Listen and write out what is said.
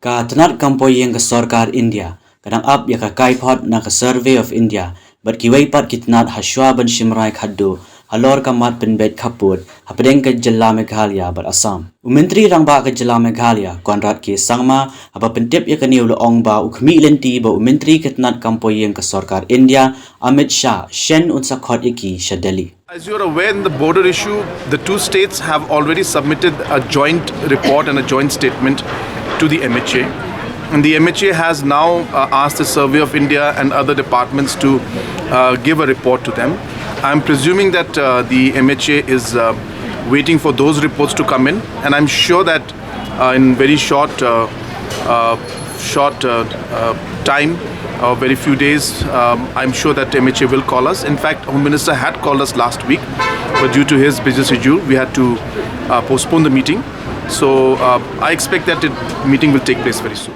Ka tanat kampoy yang ka Sarkar India, kadang up ya ka kaiphod na ka Survey of India, but kiwaipat kitnat haswa ban shimrai khaddo, halor ka mat pynbeit kaput, hapadeng ka jala Meghalaya but Assam. Menteri rangba ka jala Meghalaya, Konrad ki sangma, haba pentip ya ka niu loong ba ukmi lenti ba menteri kitnat kampoy yang ka Sarkar India, MHA, shen unsa khod iki sha Delhi. As you are aware, in the border issue, the two states have already submitted a joint report and a joint statement to the MHA. And the MHA has now asked the Survey of India and other departments to give a report to them. I'm presuming that the MHA is waiting for those reports to come in, and I'm sure that in very short time, very few days, I'm sure that MHA will call us. In fact, Home Minister had called us last week, but due to his business schedule, we had to postpone the meeting. So I expect that the meeting will take place very soon.